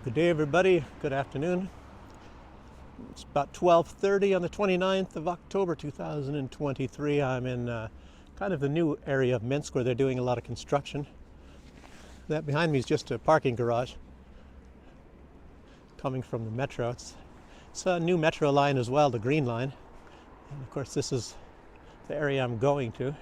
Good day, everybody. Good afternoon. It's about 12:30 on the 29th of October 2023. I'm in kind of the new area of Minsk where they're doing a lot of construction. That behind me is just a parking garage coming from the metro. It's a new metro line as well, the Green Line. And of course, this is the area I'm going to.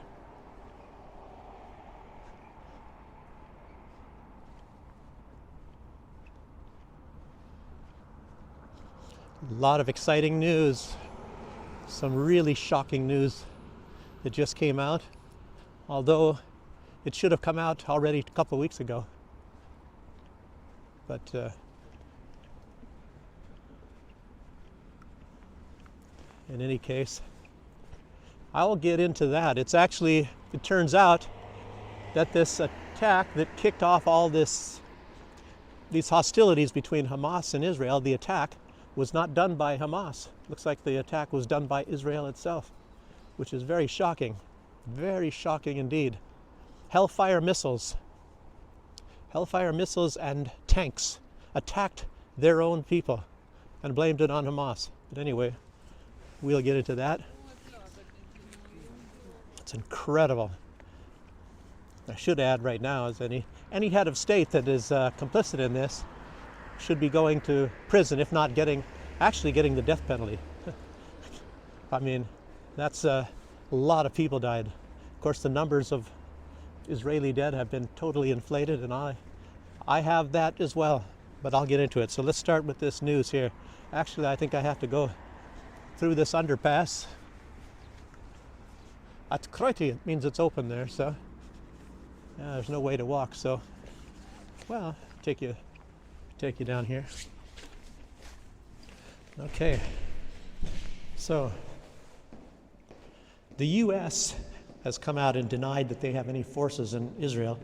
A lot of exciting news, some really shocking news that just came out, although it should have come out already a couple of weeks ago. But in any case, I'll get into that. It turns out that this attack that kicked off all these hostilities between Hamas and Israel, the attack was not done by Hamas. Looks like the attack was done by Israel itself, which is very shocking indeed. Hellfire missiles and tanks attacked their own people and blamed it on Hamas. But anyway, we'll get into that. It's incredible. I should add right now is any head of state that is complicit in this should be going to prison, if not actually getting the death penalty. I mean, that's a lot of people died. Of course, the numbers of Israeli dead have been totally inflated, and I have that as well, but I'll get into it. So let's start with this news here. Actually, I think I have to go through this underpass. Откройте, it means it's open there, so there's no way to walk, so well, take you down here. Okay, so the U.S. has come out and denied that they have any forces in Israel,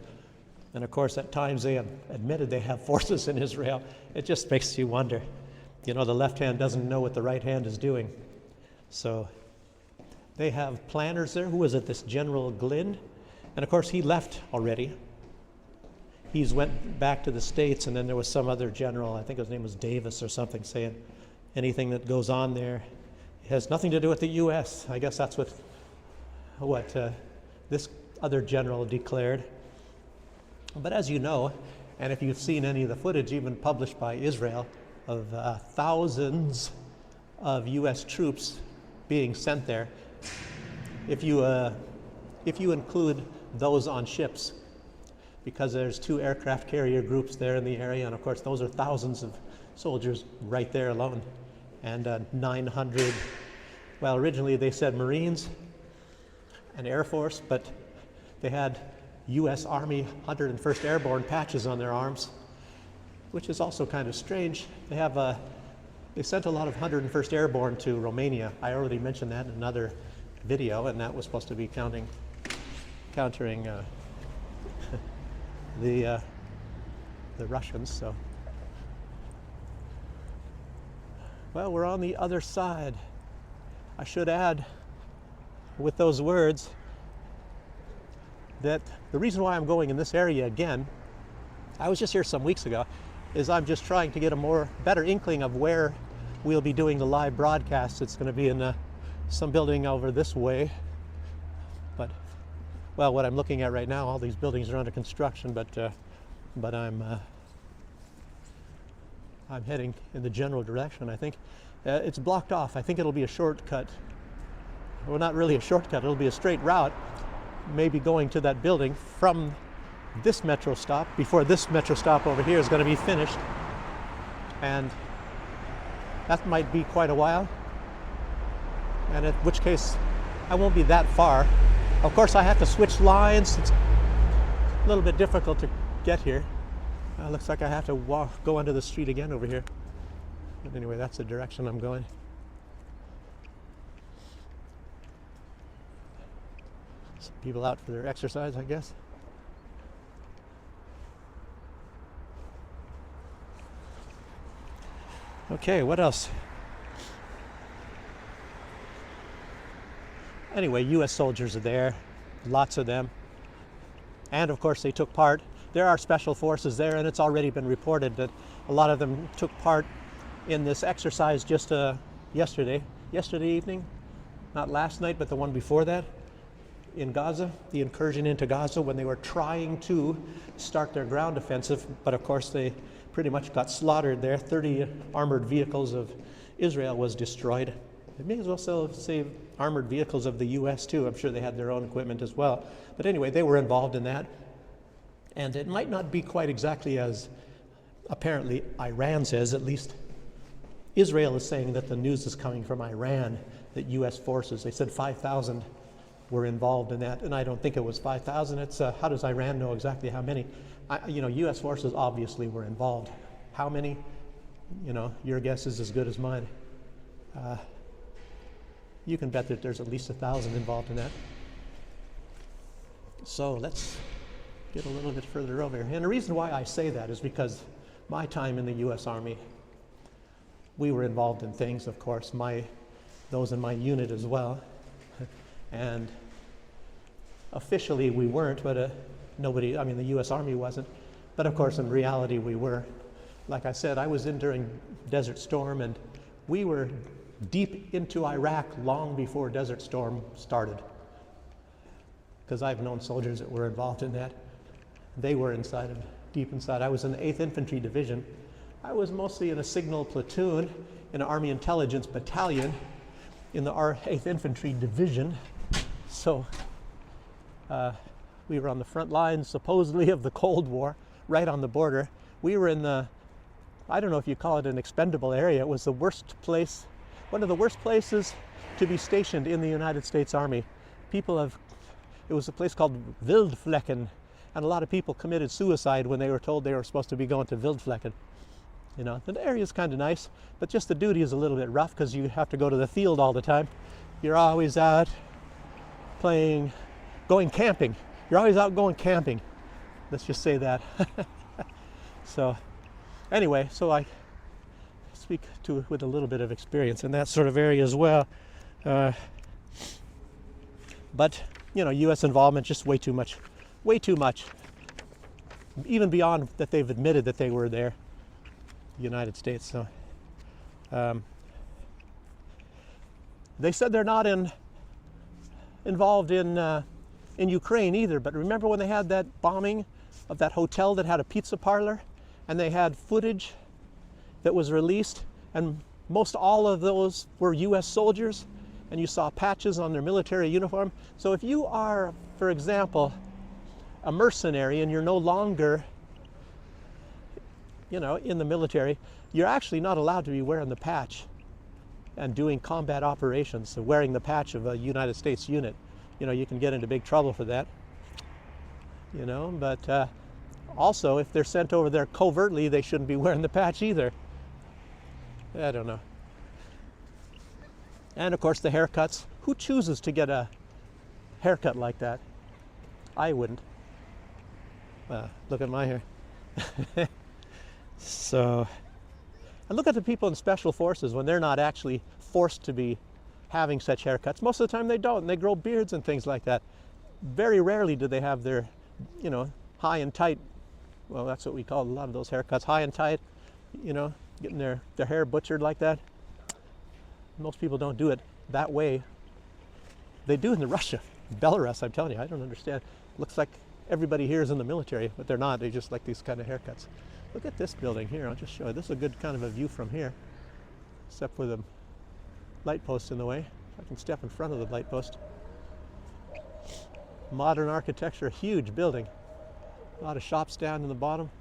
and of course at times they have admitted they have forces in Israel. It just makes you wonder. You know, the left hand doesn't know what the right hand is doing. So they have planners there. Who was it? This General Glynn, and of course he left already. He's went back to the States, and then there was some other general, I think his name was Davis or something, saying anything that goes on there has nothing to do with the U.S. I guess that's what this other general declared. But as you know, and if you've seen any of the footage even published by Israel of thousands of U.S. troops being sent there, if you include those on ships, because there's 2 aircraft carrier groups there in the area, and of course those are thousands of soldiers right there alone, and 900, well, originally they said Marines and Air Force, but they had U.S. Army 101st Airborne patches on their arms, which is also kind of strange. They sent a lot of 101st Airborne to Romania. I already mentioned that in another video, and that was supposed to be countering the Russians. So, well, we're on the other side. I should add with those words that the reason why I'm going in this area again, I was just here some weeks ago, is I'm just trying to get a better inkling of where we'll be doing the live broadcast. It's going to be in some building over this way, but well, what I'm looking at right now, all these buildings are under construction, but I'm heading in the general direction. I think it's blocked off. I think it'll be a shortcut. Well, not really a shortcut. It'll be a straight route, maybe going to that building from this metro stop before this metro stop over here is going to be finished, and that might be quite a while. And in which case, I won't be that far. Of course, I have to switch lines. It's a little bit difficult to get here. Looks like I have to go onto the street again over here. But anyway, that's the direction I'm going. Some people out for their exercise, I guess. Okay, what else? Anyway, U.S. soldiers are there, lots of them. And of course they took part there are special forces there, and it's already been reported that a lot of them took part in this exercise just yesterday evening, not last night, but the one before that, in Gaza, the incursion into Gaza, when they were trying to start their ground offensive, but of course they pretty much got slaughtered there. 30 armored vehicles of Israel was destroyed. They may as well say armored vehicles of the U.S. too. I'm sure they had their own equipment as well. But anyway, they were involved in that. And it might not be quite exactly as apparently Iran says. At least Israel is saying that the news is coming from Iran, that U.S. forces, they said 5,000 were involved in that. And I don't think it was 5,000. It's how does Iran know exactly how many? U.S. forces obviously were involved. How many? Your guess is as good as mine. You can bet that there's at least 1,000 involved in that. So let's get a little bit further over here. And the reason why I say that is because my time in the U.S. Army, we were involved in things, of course, those in my unit as well. And officially we weren't, but the U.S. Army wasn't. But of course, in reality, we were. Like I said, I was in during Desert Storm, and we were deep into Iraq long before Desert Storm started. Because I've known soldiers that were involved in that. They were deep inside. I was in the 8th Infantry Division. I was mostly in a signal platoon, in an Army Intelligence Battalion, in the 8th Infantry Division. So we were on the front lines, supposedly, of the Cold War, right on the border. We were in I don't know if you call it an expendable area. It was the worst place, one of the worst places to be stationed in the United States Army. It was a place called Wildflecken, and a lot of people committed suicide when they were told they were supposed to be going to Wildflecken. The area's kind of nice, but just the duty is a little bit rough because you have to go to the field all the time. You're always out going camping. You're always out going camping. Let's just say that. So anyway, so I speak with a little bit of experience in that sort of area as well. But, U.S. involvement, just way too much. Way too much. Even beyond that they've admitted that they were there, the United States. So they said they're not involved in Ukraine either. But remember when they had that bombing of that hotel that had a pizza parlor, and they had footage that was released, and most all of those were U.S. soldiers, and you saw patches on their military uniform. So if you are, for example, a mercenary and you're no longer, in the military, you're actually not allowed to be wearing the patch and doing combat operations. So wearing the patch of a United States unit, you can get into big trouble for that. But also, if they're sent over there covertly, they shouldn't be wearing the patch either. I don't know. And of course, the haircuts. Who chooses to get a haircut like that? I wouldn't. Look at my hair. So, and look at the people in special forces when they're not actually forced to be having such haircuts. Most of the time they don't, and they grow beards and things like that. Very rarely do they have their, high and tight, well, that's what we call a lot of those haircuts, high and tight, getting their hair butchered like that. Most people don't do it that way. They do in Russia, Belarus, I'm telling you, I don't understand. Looks like everybody here is in the military, but they're not. They just like these kind of haircuts. Look at this building here. I'll just show you. This is a good kind of a view from here, except for the light post in the way. I can step in front of the light post. Modern architecture, huge building. A lot of shops down in the bottom.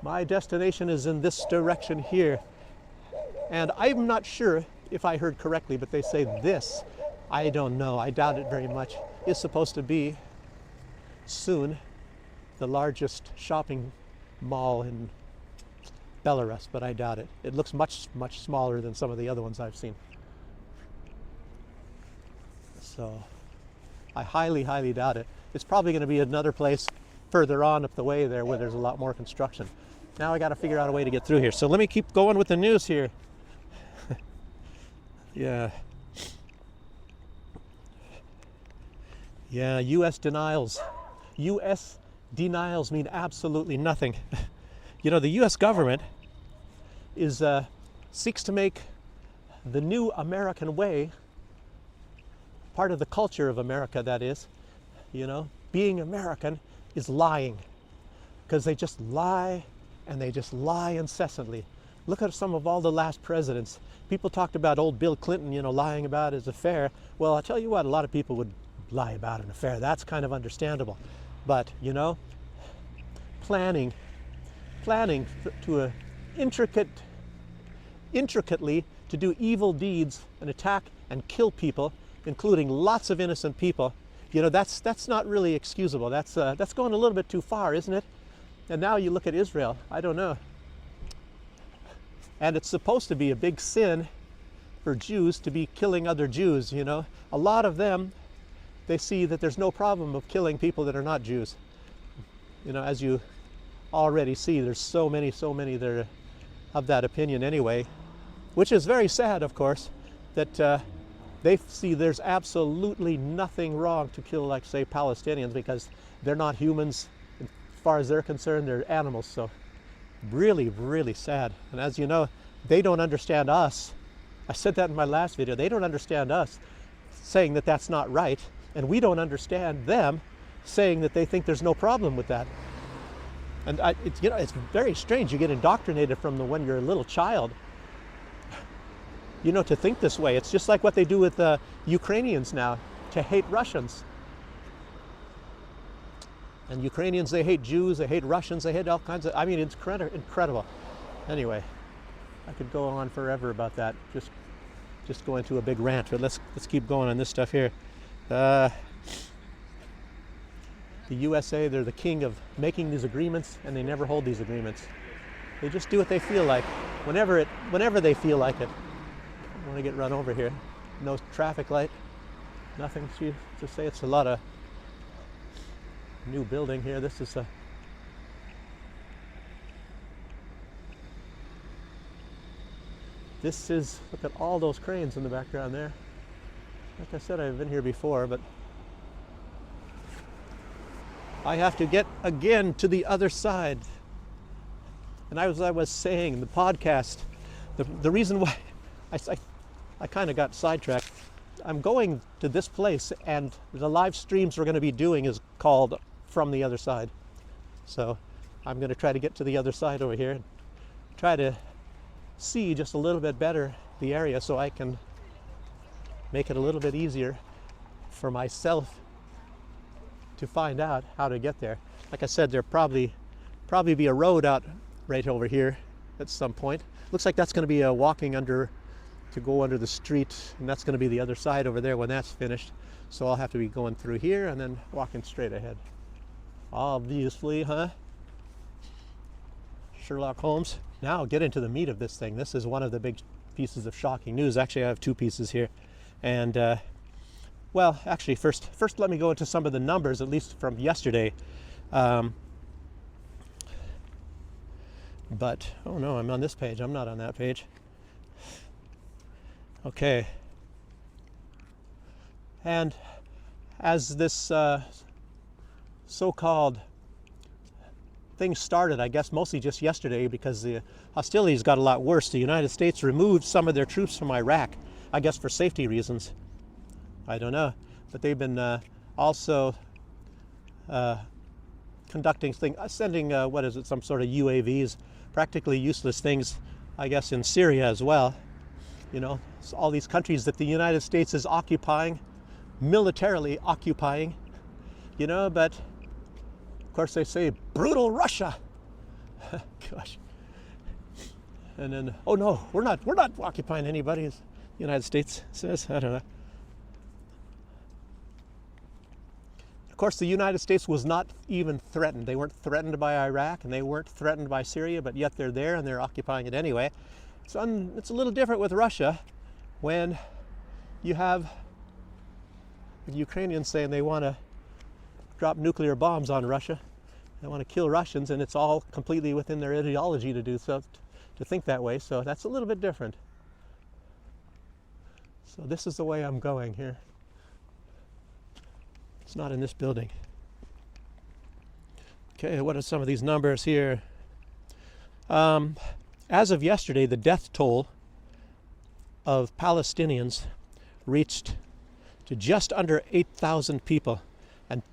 My destination is in this direction here. And I'm not sure if I heard correctly, but they say this, I don't know, I doubt it very much, is supposed to be soon the largest shopping mall in Belarus, but I doubt it. It looks much, much smaller than some of the other ones I've seen. So I highly, highly doubt it. It's probably going to be another place further on up the way there where there's a lot more construction. Now I got to figure out a way to get through here. So let me keep going with the news here. Yeah, U.S. denials U.S. denials mean absolutely nothing. You know, the U.S. government seeks to make the new American way part of the culture of America, that is. You know, being American is lying, because they just lie, and they just lie incessantly. Look at some of all the last presidents. People talked about old Bill Clinton, you know, lying about his affair. Well, I'll tell you what, a lot of people would lie about an affair. That's kind of understandable. But, you know, planning to intricately to do evil deeds and attack and kill people, including lots of innocent people, you know, that's not really excusable. That's going a little bit too far, isn't it? And now you look at Israel, I don't know. And it's supposed to be a big sin for Jews to be killing other Jews, you know. A lot of them, they see that there's no problem of killing people that are not Jews. You know, as you already see, there's so many that are of that opinion anyway, which is very sad, of course, that they see there's absolutely nothing wrong to kill, like, say, Palestinians, because they're not humans. As far as they're concerned, they're animals. So really, really sad. And as you know, they don't understand us. I said that in my last video. They don't understand us saying that that's not right, and we don't understand them saying that they think there's no problem with that. And it's very strange. You get indoctrinated from when you're a little child, you know, to think this way. It's just like what they do with the Ukrainians now, to hate Russians. And Ukrainians, they hate Jews, they hate Russians, they hate all kinds of, I mean, it's incredible. Anyway, I could go on forever about that, just go into a big rant, but let's keep going on this stuff here. The USA, they're the king of making these agreements, and they never hold these agreements. They just do what they feel like, whenever they feel like it. I want to get run over here. No traffic light, nothing to say. It's a lot of new building here. This is look at all those cranes in the background there. Like I said, I've been here before, but I have to get again to the other side. And as I was saying, the podcast, the reason why I kind of got sidetracked. I'm going to this place, and the live streams we're going to be doing is called From the Other Side. So I'm going to try to get to the other side over here and try to see just a little bit better the area, so I can make it a little bit easier for myself to find out how to get there. Like I said, there'll probably be a road out right over here at some point. Looks like that's going to be a to go under the street, and that's going to be the other side over there when that's finished. So I'll have to be going through here and then walking straight ahead. Obviously, huh? Sherlock Holmes. Now get into the meat of this thing. This is one of the big pieces of shocking news. Actually, I have two pieces here. And well, actually, first let me go into some of the numbers, at least from yesterday. But oh no, I'm on this page. I'm not on that page. Okay. And as this so-called thing started, I guess mostly just yesterday, because the hostilities got a lot worse. The United States removed some of their troops from Iraq, I guess for safety reasons. I don't know. But they've been also sending, some sort of UAVs, practically useless things, I guess, in Syria as well. You know, all these countries that the United States is occupying, militarily occupying, you know, but of course they say brutal Russia. Gosh. And then, oh no, we're not occupying anybody, as the United States says. I don't know. Of course, the United States was not even threatened. They weren't threatened by Iraq, and they weren't threatened by Syria, but yet they're there and they're occupying it anyway. So it's a little different with Russia, when you have the Ukrainians saying they want to drop nuclear bombs on Russia. They want to kill Russians, and it's all completely within their ideology to do so, to think that way. So that's a little bit different. So this is the way I'm going here. It's not in this building. Okay, what are some of these numbers here? As of yesterday, the death toll of Palestinians reached to just under 8,000 people, and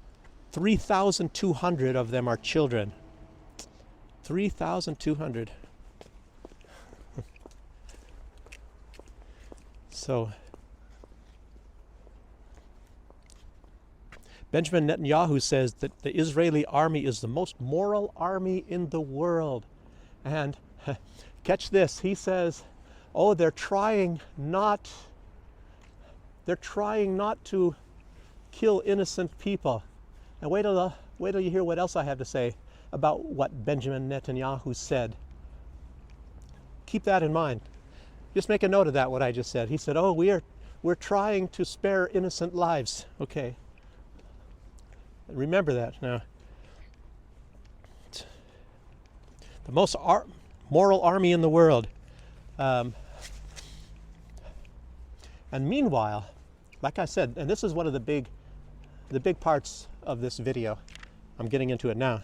3,200 of them are children. 3,200. So, Benjamin Netanyahu says that the Israeli army is the most moral army in the world. And catch this, he says, oh, they're trying not to kill innocent people. And wait till you hear what else I have to say about what Benjamin Netanyahu said. Keep that in mind. Just make a note of that, what I just said. He said, oh, we're trying to spare innocent lives. Okay. Remember that now. The most moral army in the world. And meanwhile, like I said, and this is one of the big parts of this video. I'm getting into it now.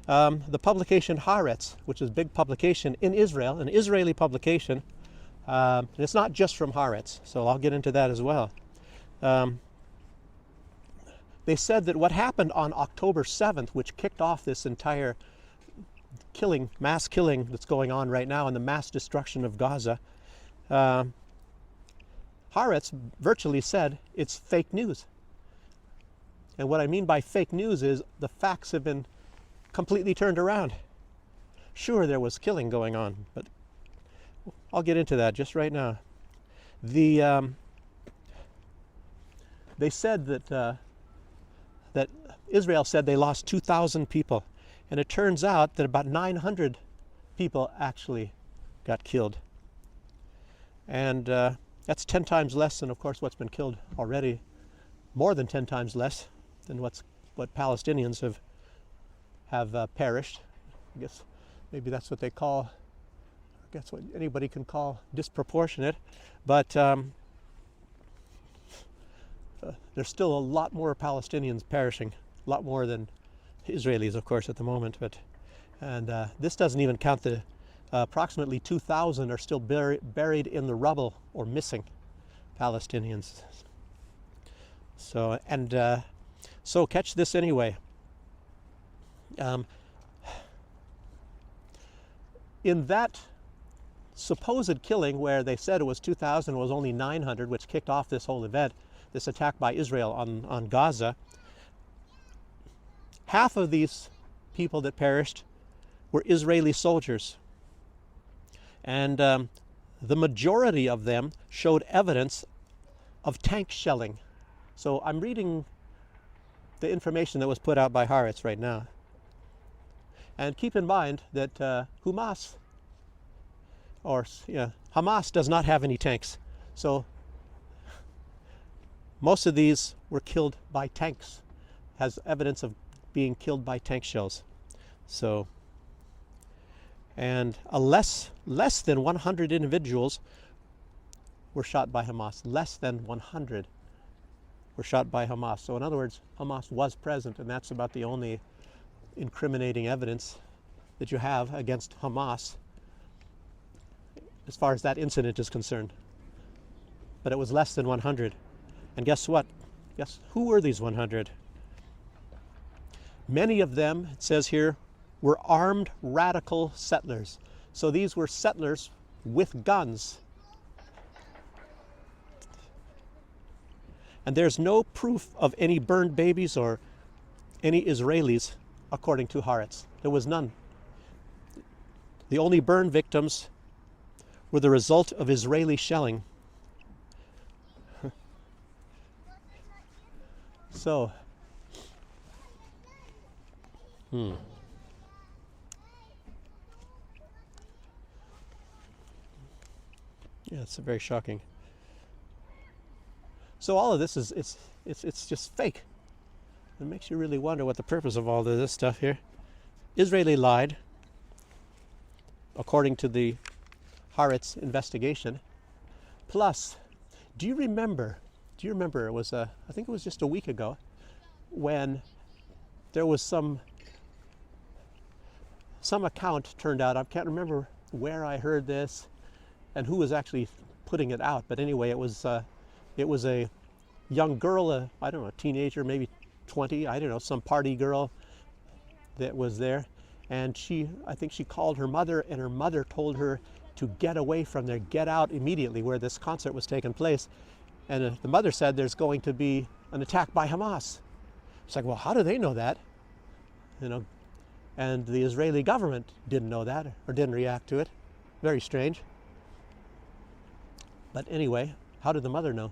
The publication Haaretz, which is a big publication in Israel, an Israeli publication. And it's not just from Haaretz, so I'll get into that as well. They said that what happened on October 7th, which kicked off this entire mass killing that's going on right now and the mass destruction of Gaza, Haaretz virtually said it's fake news. And what I mean by fake news is the facts have been completely turned around. Sure, there was killing going on, but I'll get into that just right now. They said that Israel said they lost 2,000 people, and it turns out that about 900 people actually got killed. And that's 10 times less than, of course, what's been killed already. More than 10 times less than what Palestinians have perished. I guess maybe that's what they call, I guess what anybody can call disproportionate. But there's still a lot more Palestinians perishing, a lot more than Israelis, of course, at the moment. And this doesn't even count the approximately 2,000 are still buried in the rubble or missing Palestinians. So, so catch this anyway. In that supposed killing where they said it was 2,000, was only 900, which kicked off this whole event, this attack by Israel on Gaza, half of these people that perished were Israeli soldiers. And the majority of them showed evidence of tank shelling. So I'm reading the information that was put out by Haaretz right now. And keep in mind that Hamas does not have any tanks. So most of these were killed by tanks, has evidence of being killed by tank shells. So, and less than 100 individuals were shot by Hamas. Less than 100 were shot by Hamas. So in other words, Hamas was present, and that's about the only incriminating evidence that you have against Hamas as far as that incident is concerned. But it was less than 100. And guess what? Guess who were these 100? Many of them, it says here, were armed radical settlers. So these were settlers with guns. And there's no proof of any burned babies or any Israelis, according to Haaretz. There was none. The only burn victims were the result of Israeli shelling. So, yeah, it's very shocking. So all of this is it's just fake. It makes you really wonder what the purpose of all of this stuff here. Israeli lied, according to the Haaretz investigation. Plus, do you remember? It was I think it was just a week ago when there was some some account turned out, I can't remember where I heard this and who was actually putting it out, but anyway, it was a young girl, I don't know, a teenager, maybe 20, I don't know, some party girl that was there, and I think she called her mother, and her mother told her to get away from there, get out immediately where this concert was taking place. And the mother said there's going to be an attack by Hamas. It's like, well, how do they know that? You know, and the Israeli government didn't know that or didn't react to it. Very strange. But anyway, how did the mother know?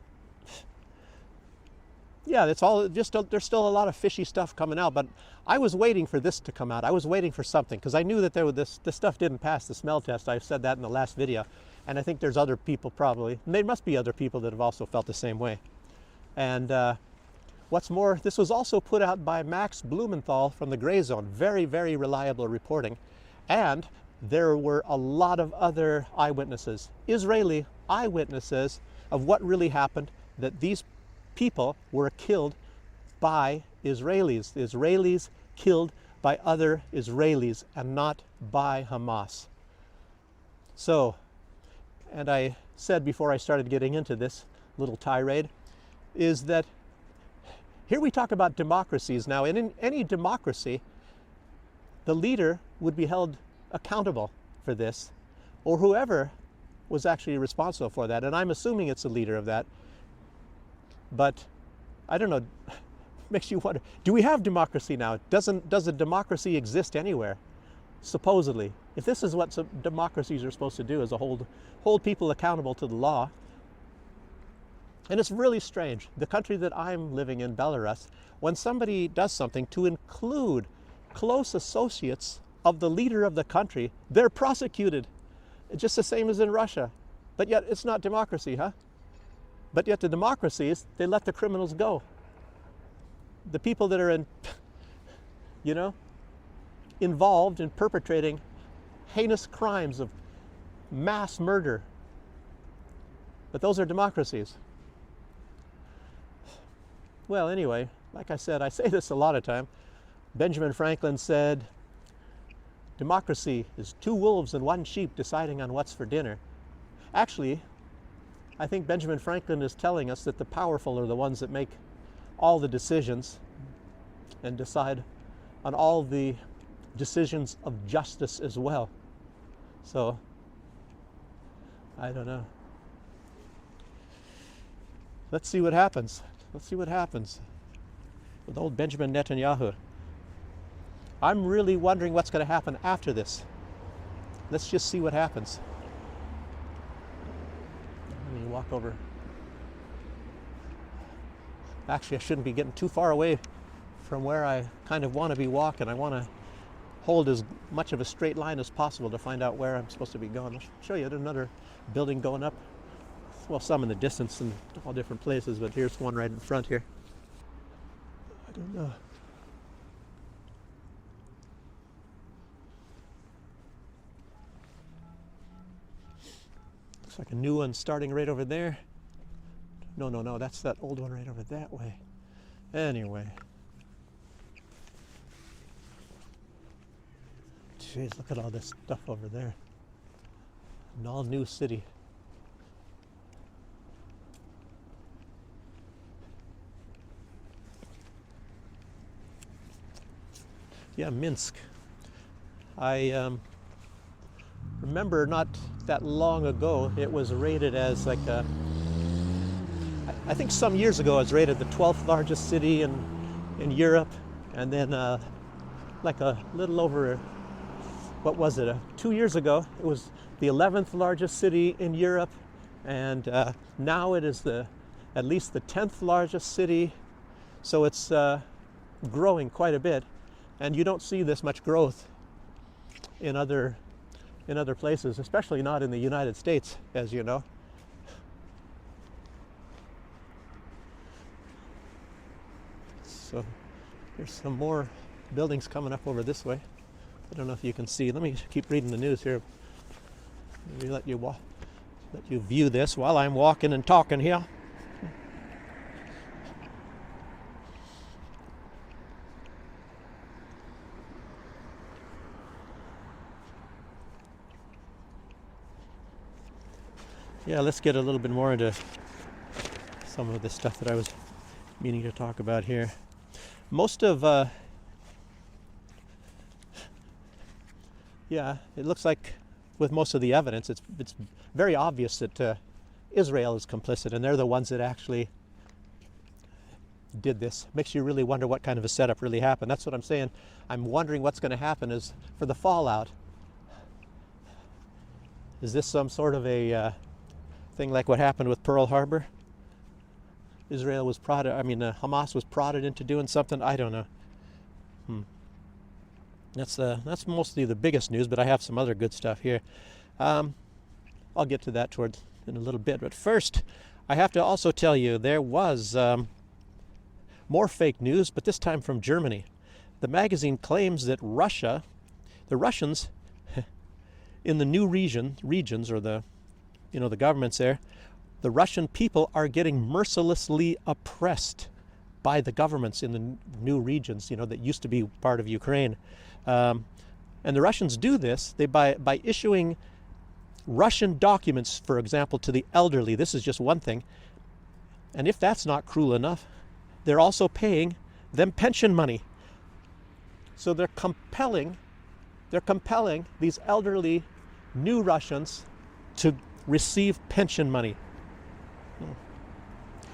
Yeah, it's all just, there's still a lot of fishy stuff coming out, but I was waiting for this to come out. I was waiting for something because I knew that this stuff didn't pass the smell test. I said that in the last video, and I think there's other people probably, and there must be other people that have also felt the same way. And what's more, this was also put out by Max Blumenthal from the Gray Zone. Very, very reliable reporting. And there were a lot of other eyewitnesses, Israeli eyewitnesses of what really happened, that these people were killed by Israelis. The Israelis killed by other Israelis and not by Hamas. So, and I said before I started getting into this little tirade, is that here we talk about democracies now, and in any democracy, the leader would be held accountable for this, or whoever was actually responsible for that, and I'm assuming it's the leader of that. But I don't know, makes you wonder, do we have democracy now? Does a democracy exist anywhere? Supposedly. If this is what some democracies are supposed to do, is to hold people accountable to the law. And it's really strange. The country that I'm living in, Belarus, when somebody does something to include close associates of the leader of the country, they're prosecuted. It's just the same as in Russia. But yet it's not democracy, huh? But yet the democracies, they let the criminals go. The people that are involved in perpetrating heinous crimes of mass murder. But those are democracies. Well, anyway, like I said, I say this a lot of time. Benjamin Franklin said, democracy is 2 wolves and 1 sheep deciding on what's for dinner. Actually, I think Benjamin Franklin is telling us that the powerful are the ones that make all the decisions and decide on all the decisions of justice as well. So, I don't know. Let's see what happens. Let's see what happens with old Benjamin Netanyahu. I'm really wondering what's going to happen after this. Let's just see what happens. Let me walk over. Actually, I shouldn't be getting too far away from where I kind of want to be walking. I want to hold as much of a straight line as possible to find out where I'm supposed to be going. I'll show you another building going up. Well, some in the distance in all different places, but here's one right in front here. I don't know. Looks like a new one starting right over there. No, that's that old one right over that way. Anyway. Jeez, look at all this stuff over there. An all new city. Yeah, Minsk. I remember not that long ago, it was rated as like a, I think some years ago it was rated the 12th largest city in Europe, and then like a little over, what was it, 2 years ago it was the 11th largest city in Europe, and now it is at least the 10th largest city, so it's growing quite a bit. And you don't see this much growth in other places, especially not in the United States, as you know. So here's some more buildings coming up over this way. I don't know if you can see. Let me keep reading the news here. Maybe let you view this while I'm walking and talking here. Yeah, let's get a little bit more into some of the stuff that I was meaning to talk about here. Most of, yeah, it looks like with most of the evidence, it's very obvious that Israel is complicit, and they're the ones that actually did this. Makes you really wonder what kind of a setup really happened. That's what I'm saying. I'm wondering what's going to happen is for the fallout. Is this some sort of a thing like what happened with Pearl Harbor? Israel was Hamas was prodded into doing something. I don't know. That's mostly the biggest news, but I have some other good stuff here. I'll get to that in a little bit. But first, I have to also tell you there was more fake news, but this time from Germany. The magazine claims that the Russians, in the new regions, or the governments there, the Russian people are getting mercilessly oppressed by the governments in the new regions, that used to be part of Ukraine. And the Russians do this by issuing Russian documents, for example, to the elderly. This is just one thing. And if that's not cruel enough, they're also paying them pension money. So they're compelling these elderly new Russians to receive pension money.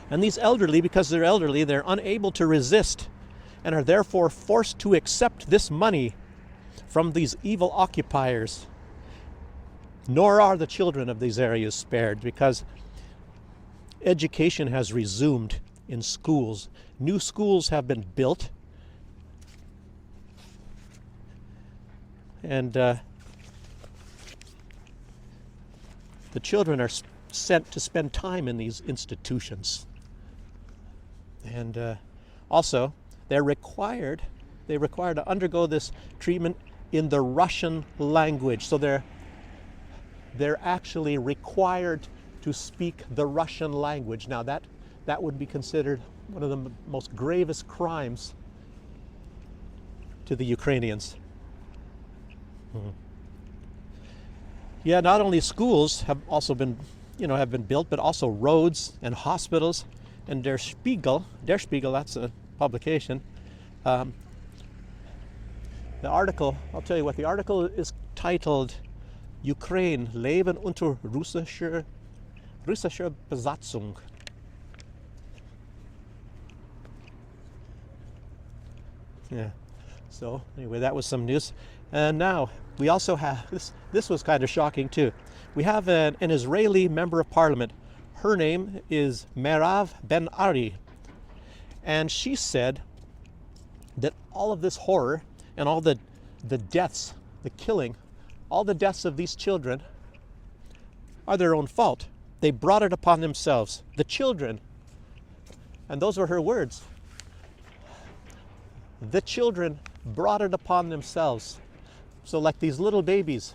And these elderly, because they're elderly, they're unable to resist and are therefore forced to accept this money from these evil occupiers. Nor are the children of these areas spared, because education has resumed in schools. New schools have been built. And the children are sent to spend time in these institutions. And also, they're required to undergo this treatment in the Russian language. So they're actually required to speak the Russian language. Now that would be considered one of the most gravest crimes to the Ukrainians. Yeah, not only schools have also been built, but also roads and hospitals. And Der Spiegel, that's a publication. The article, I'll tell you what, the article is titled Ukraine, Leben unter russischer Besatzung. Yeah, so anyway, that was some news. And now we also have, this was kind of shocking too. We have an Israeli member of parliament. Her name is Merav Ben Ari. And she said that all of this horror and all the deaths, the killing, all the deaths of these children are their own fault. They brought it upon themselves. The children, and those were her words, the children brought it upon themselves. So like these little babies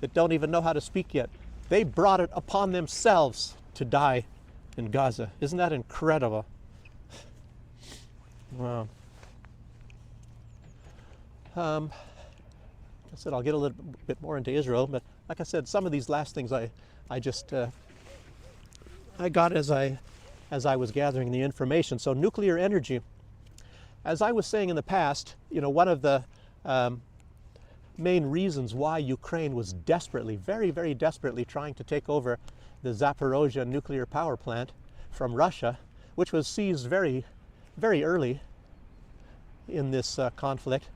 that don't even know how to speak yet, they brought it upon themselves to die in Gaza. Isn't that incredible? Wow. I said I'll get a little bit more into Israel, but like I said, some of these last things I got as I was gathering the information. So nuclear energy, as I was saying in the past, one of the main reasons why Ukraine was desperately, very, very desperately trying to take over the Zaporozhye nuclear power plant from Russia, which was seized very, very early in this conflict,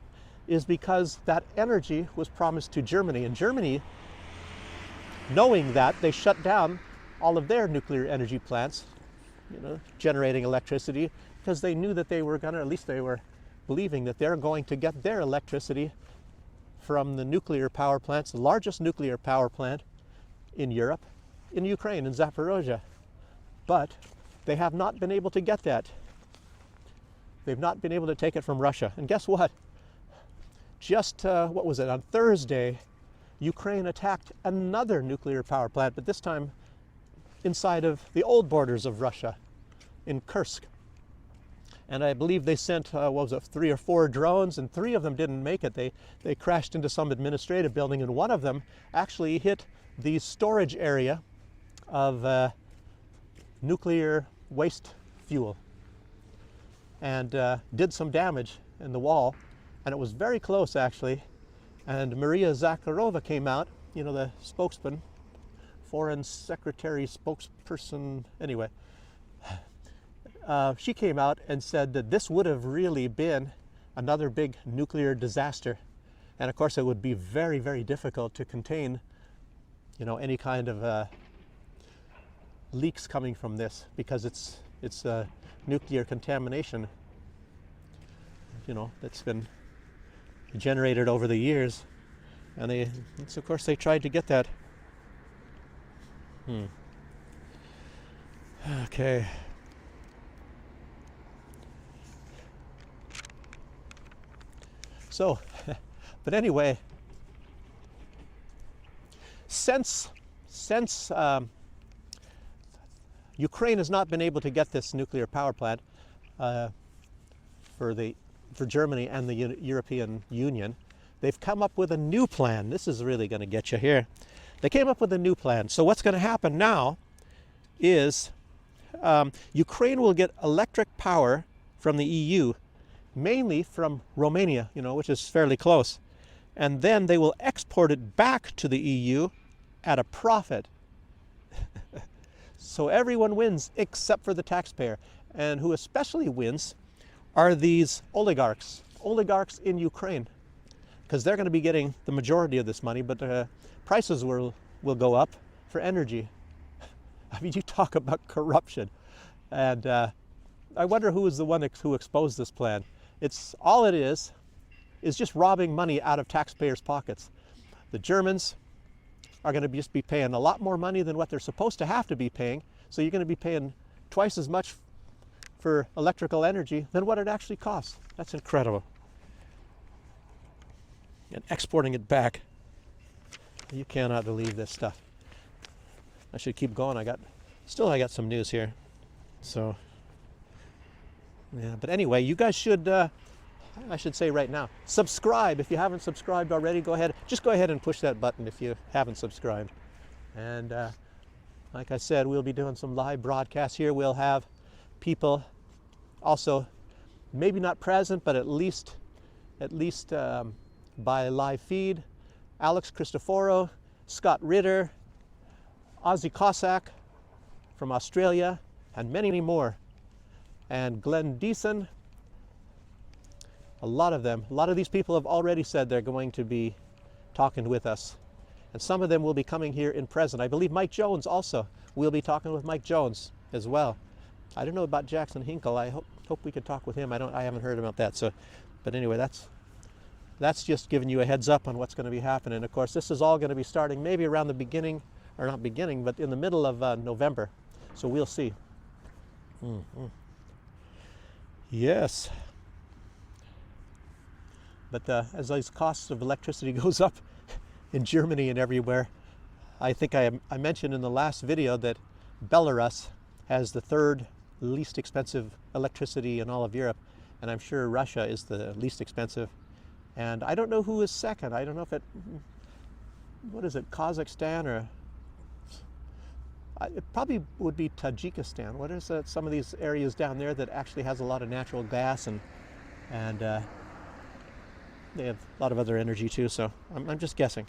is because that energy was promised to Germany. And Germany, knowing that, they shut down all of their nuclear energy plants, generating electricity, because they knew that they were going to, at least they were believing that they're going to get their electricity from the nuclear power plants, the largest nuclear power plant in Europe, in Ukraine, in Zaporozhye. But they have not been able to get that. They've not been able to take it from Russia. And guess what? Just, on Thursday, Ukraine attacked another nuclear power plant, but this time inside of the old borders of Russia, in Kursk. And I believe they sent, 3 or 4 drones, and 3 of them didn't make it. They crashed into some administrative building, and one of them actually hit the storage area of nuclear waste fuel and did some damage in the wall, and it was very close actually. And Maria Zakharova came out, you know, the spokesman, foreign secretary spokesperson, anyway. She came out and said that this would have really been another big nuclear disaster. And of course it would be very, very difficult to contain, you know, any kind of leaks coming from this, because it's nuclear contamination, you know, that's been generated over the years. And of course they tried to get that. Okay. So, but anyway, since Ukraine has not been able to get this nuclear power plant for Germany and the European Union, they've come up with a new plan. This is really going to get you here. They came up with a new plan. So what's going to happen now is Ukraine will get electric power from the EU, mainly from Romania, you know, which is fairly close. And then they will export it back to the EU at a profit. So everyone wins except for the taxpayer. And who especially wins are these oligarchs in Ukraine, because they're going to be getting the majority of this money, but prices will go up for energy. I mean, you talk about corruption. And I wonder who is the one who exposed this plan. All it is just robbing money out of taxpayers' pockets. The Germans are going to just be paying a lot more money than what they're supposed to have to be paying. So you're going to be paying twice as much for electrical energy than what it actually costs. That's incredible. And exporting it back. You cannot believe this stuff. I should keep going. I got some news here. So, yeah, but anyway, you guys should, I should say right now, subscribe. If you haven't subscribed already, just go ahead and push that button if you haven't subscribed. And like I said, we'll be doing some live broadcasts here. We'll have people also, maybe not present, but at least by live feed. Alex Cristoforo, Scott Ritter, Ozzy Cossack from Australia, and many, many more. And Glenn Deason, a lot of these people have already said they're going to be talking with us. And some of them will be coming here in person. I believe Mike Jones also. We'll be talking with Mike Jones as well. I don't know about Jackson Hinkle. I hope we could talk with him. I haven't heard about that. So, but anyway, that's just giving you a heads up on what's going to be happening. Of course, this is all going to be starting maybe around the beginning, or not beginning, but in the middle of November. So we'll see. Yes. But as those costs of electricity goes up in Germany and everywhere, I think I mentioned in the last video that Belarus has the third least expensive electricity in all of Europe, and I'm sure Russia is the least expensive. And I don't know who is second. I don't know if what is it, Kazakhstan, or it probably would be Tajikistan. What is some of these areas down there that actually has a lot of natural gas, and they have a lot of other energy too, so I'm just guessing.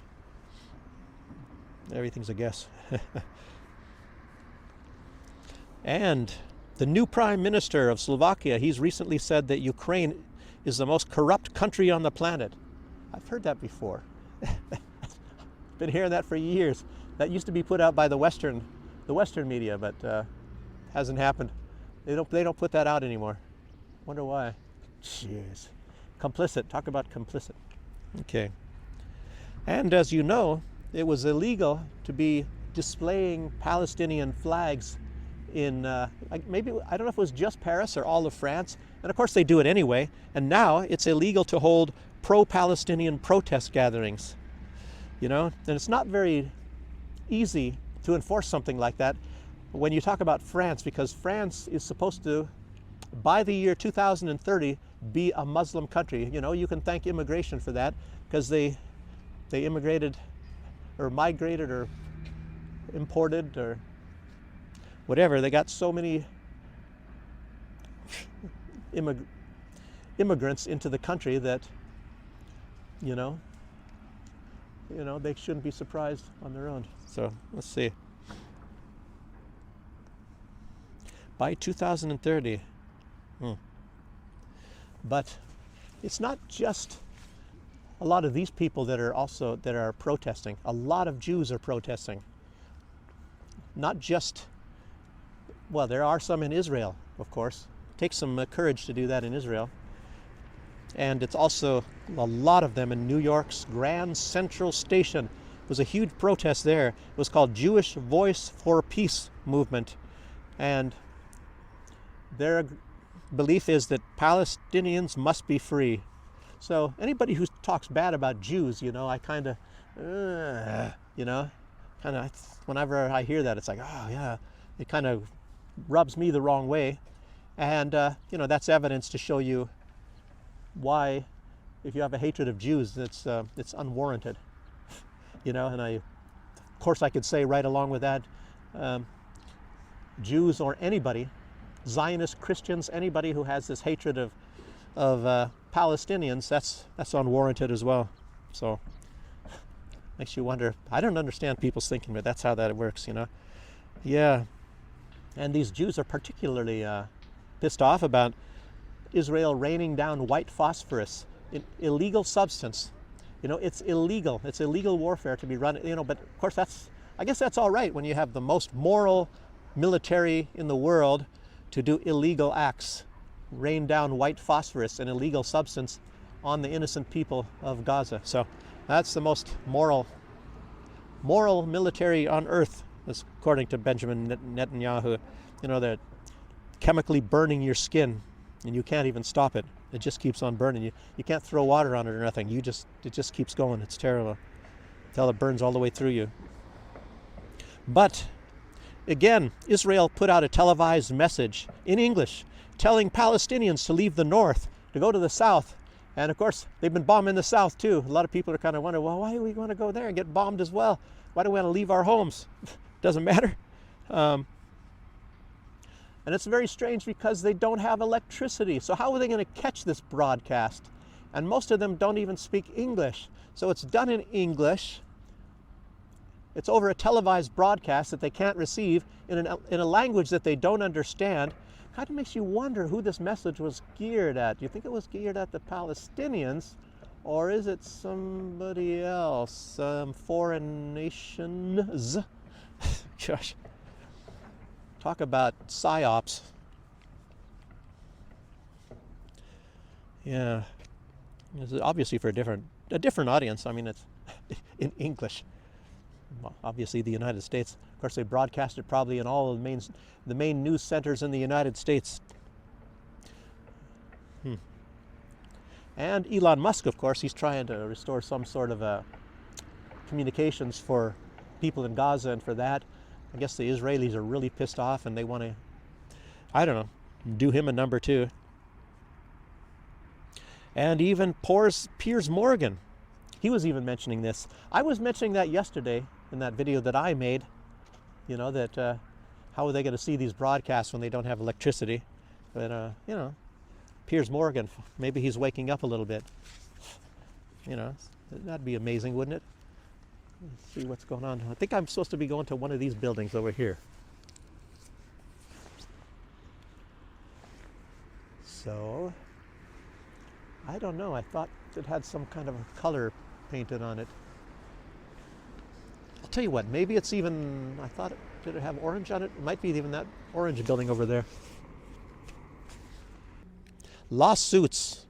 Everything's a guess. And the new Prime Minister of Slovakia, he's recently said that Ukraine is the most corrupt country on the planet. I've heard that before. Been hearing that for years. That used to be put out by the Western media, but hasn't happened. They don't put that out anymore. Wonder why. Jeez. Complicit. Talk about complicit. Okay. And as you know, it was illegal to be displaying Palestinian flags in maybe, I don't know if it was just Paris or all of France. And of course they do it anyway. And now it's illegal to hold pro-Palestinian protest gatherings. You know, and it's not very easy to enforce something like that when you talk about France, because France is supposed to, by the year 2030, be a Muslim country. You know, you can thank immigration for that, because they immigrated or migrated or imported or whatever. They got so many immigrants into the country that, you know, they shouldn't be surprised on their own. So let's see. By 2030. But it's not just a lot of these people that are protesting. A lot of Jews are protesting. Not just, well, there are some in Israel, of course. It takes some courage to do that in Israel. And it's also a lot of them in New York's Grand Central Station. It was a huge protest there. It was called Jewish Voice for Peace movement. And their belief is that Palestinians must be free. So anybody who talks bad about Jews, I kind of, whenever I hear that, it's like, oh yeah, it kind of rubs me the wrong way. And, that's evidence to show you why, if you have a hatred of Jews, it's unwarranted. And of course I could say right along with that, Jews or anybody, Zionist Christians, anybody who has this hatred of Palestinians, that's unwarranted as well. So makes you wonder. I don't understand people's thinking, but that's how that works, Yeah. And these Jews are particularly pissed off about Israel raining down white phosphorus, an illegal substance. It's illegal. It's illegal warfare to be run, but of course I guess that's all right when you have the most moral military in the world to do illegal acts, rain down white phosphorus, an illegal substance, on the innocent people of Gaza. So that's the most moral military on earth, according to Benjamin Netanyahu. They're chemically burning your skin, and you can't even stop it. It just keeps on burning you. You can't throw water on it or nothing. It just keeps going. It's terrible until it burns all the way through you. But again, Israel put out a televised message in English telling Palestinians to leave the north, to go to the south. And of course, they've been bombing the south too. A lot of people are kind of wondering, well, why do we want to go there and get bombed as well? Why do we want to leave our homes? Doesn't matter. And it's very strange because they don't have electricity. So how are they going to catch this broadcast? And most of them don't even speak English. So it's done in English. It's over a televised broadcast that they can't receive in a language that they don't understand. Kind of makes you wonder who this message was geared at. Do you think it was geared at the Palestinians, or is it somebody else, some foreign nations? Gosh, talk about psyops. Yeah, it's obviously for a different audience. I mean, it's in English. Well, obviously the United States. Of course, they broadcast it probably in all of the main news centers in the United States. And Elon Musk, of course, he's trying to restore some sort of communications for people in Gaza, and for that, I guess the Israelis are really pissed off and they want to, I don't know, do him a number too. And even Piers Morgan, he was even mentioning this. I was mentioning that yesterday in that video that I made, that how are they going to see these broadcasts when they don't have electricity? But, Piers Morgan, maybe he's waking up a little bit. That'd be amazing, wouldn't it? Let's see what's going on. I think I'm supposed to be going to one of these buildings over here. So, I don't know. I thought it had some kind of a color painted on it. I'll tell you what, maybe it's even, did it have orange on it? It might be even that orange building over there. Lawsuits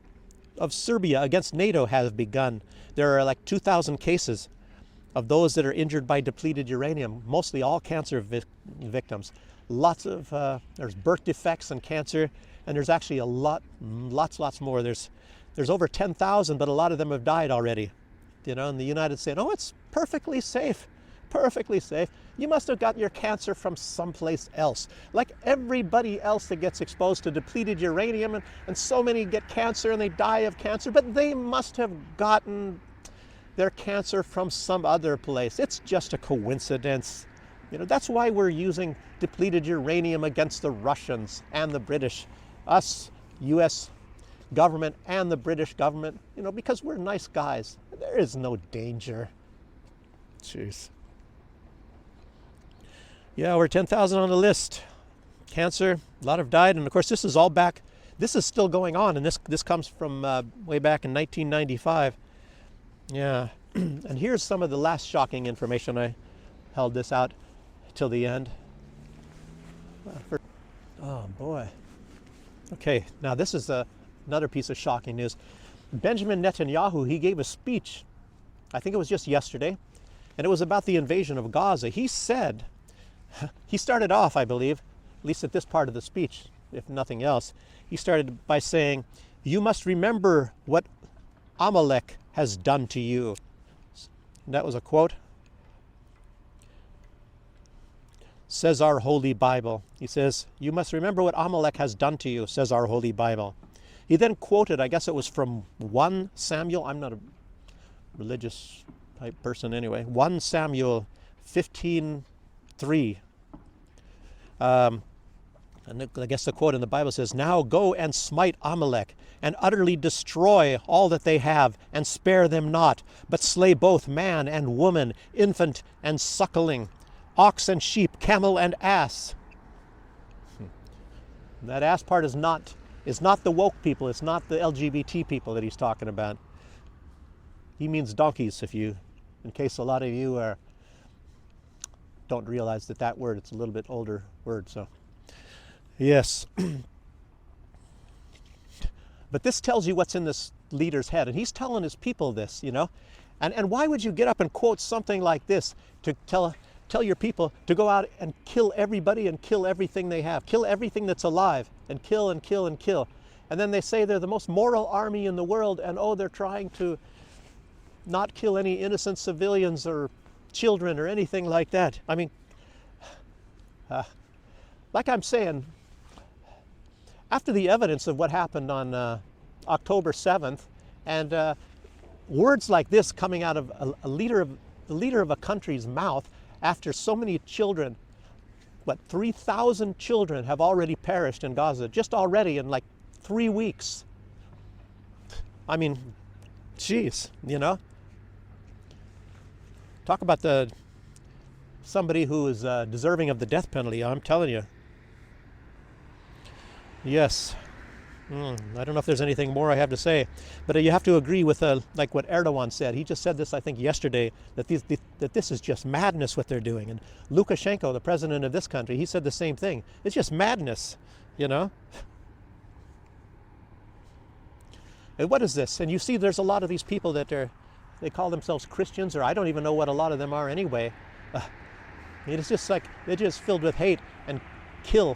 of Serbia against NATO have begun. There are like 2,000 cases of those that are injured by depleted uranium, mostly all cancer victims. There's birth defects and cancer, and there's actually lots more. There's over 10,000, but a lot of them have died already. In the United States, it's perfectly safe. Perfectly safe. You must have gotten your cancer from someplace else. Like everybody else that gets exposed to depleted uranium, and so many get cancer and they die of cancer, but they must have gotten their cancer from some other place. It's just a coincidence. That's why we're using depleted uranium against the Russians and the British, us, U.S. government and the British government, because we're nice guys. There is no danger. Jeez. Yeah, we're 10,000 on the list. Cancer, a lot have died, and of course this is all back. This is still going on, and this comes from way back in 1995. Yeah, and here's some of the last shocking information. I held this out till the end. Oh boy. Okay, now this is another piece of shocking news. Benjamin Netanyahu, he gave a speech, I think it was just yesterday, and it was about the invasion of Gaza. He said, he started off, I believe, at least at this part of the speech, if nothing else, he started by saying, "You must remember what Amalek has done to you." And that was a quote. Says our Holy Bible. He says, "You must remember what Amalek has done to you," says our Holy Bible. He then quoted, I guess it was from 1 Samuel. I'm not a religious type person anyway. 1 Samuel 15:3. And I guess the quote in the Bible says, "Now go and smite Amalek, and utterly destroy all that they have, and spare them not, but slay both man and woman, infant and suckling, ox and sheep, camel and ass." That ass part is not the woke people. It's not the LGBT people that he's talking about. He means donkeys, in case a lot of you don't realize that word, it's a little bit older word, so. Yes. But this tells you what's in this leader's head, and he's telling his people this, And why would you get up and quote something like this to tell your people to go out and kill everybody and kill everything they have, kill everything that's alive, and kill and kill and kill. And then they say they're the most moral army in the world, and they're trying to not kill any innocent civilians or children or anything like that. I mean, like I'm saying, after the evidence of what happened on October 7th, and words like this coming out of a leader of a country's mouth, after so many children, 3,000 children have already perished in Gaza, just already in like 3 weeks. I mean, geez, Talk about somebody who is deserving of the death penalty, I'm telling you. Yes. I don't know if there's anything more I have to say, but you have to agree with like what Erdogan said. He just said this, I think, yesterday, that this is just madness what they're doing. And Lukashenko, the president of this country, he said the same thing. It's just madness, And what is this? And you see there's a lot of these people that they call themselves Christians, or I don't even know what a lot of them are anyway. It's just like they're just filled with hate and kill.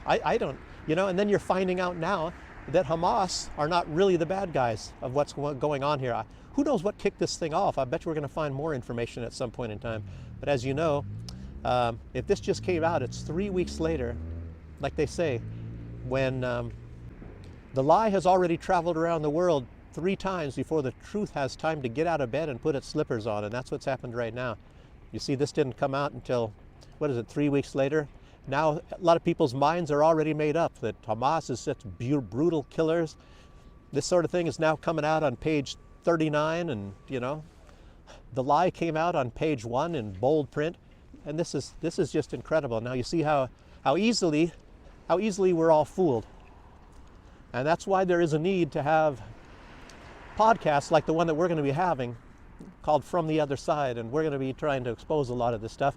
I don't. And then you're finding out now that Hamas are not really the bad guys of what's going on here. Who knows what kicked this thing off? I bet you we're going to find more information at some point in time. But as you know, if this just came out, it's 3 weeks later, like they say, when the lie has already traveled around the world 3 times before the truth has time to get out of bed and put its slippers on. And that's what's happened right now. You see, this didn't come out until, 3 weeks later? Now, a lot of people's minds are already made up that Hamas is such brutal killers. This sort of thing is now coming out on page 39, and, the lie came out on page 1 in bold print. And this is just incredible. Now you see how easily we're all fooled. And that's why there is a need to have podcasts like the one that we're going to be having, called From the Other Side, and we're going to be trying to expose a lot of this stuff.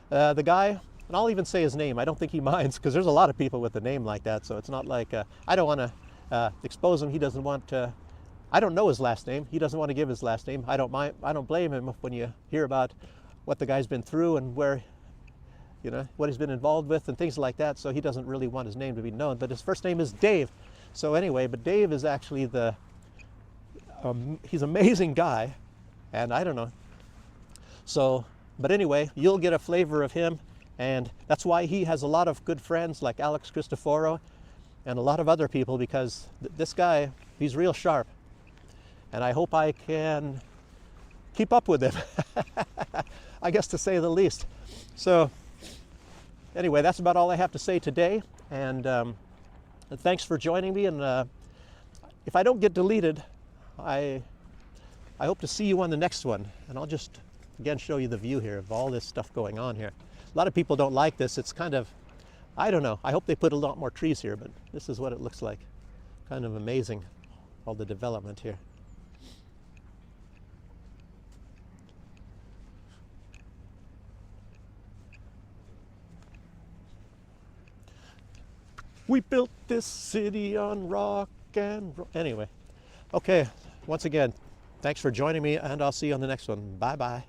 The guy, and I'll even say his name, I don't think he minds, because there's a lot of people with a name like that, so it's not like, I don't want to expose him. He doesn't want to, I don't know his last name. He doesn't want to give his last name. I don't blame him when you hear about what the guy's been through and where, what he's been involved with and things like that, so he doesn't really want his name to be known, but his first name is Dave. So anyway, but Dave is actually he's an amazing guy, and I don't know. So, but anyway, you'll get a flavor of him, and that's why he has a lot of good friends like Alex Cristoforo and a lot of other people, because this guy, he's real sharp, and I hope I can keep up with him. I guess, to say the least. So anyway, that's about all I have to say today. And thanks for joining me. And if I don't get deleted, I hope to see you on the next one. And I'll just, again, show you the view here of all this stuff going on here. A lot of people don't like this. It's kind of, I don't know. I hope they put a lot more trees here, but this is what it looks like. Kind of amazing, all the development here. We built this city on rock and roll. Anyway, okay, once again, thanks for joining me, and I'll see you on the next one. Bye-bye.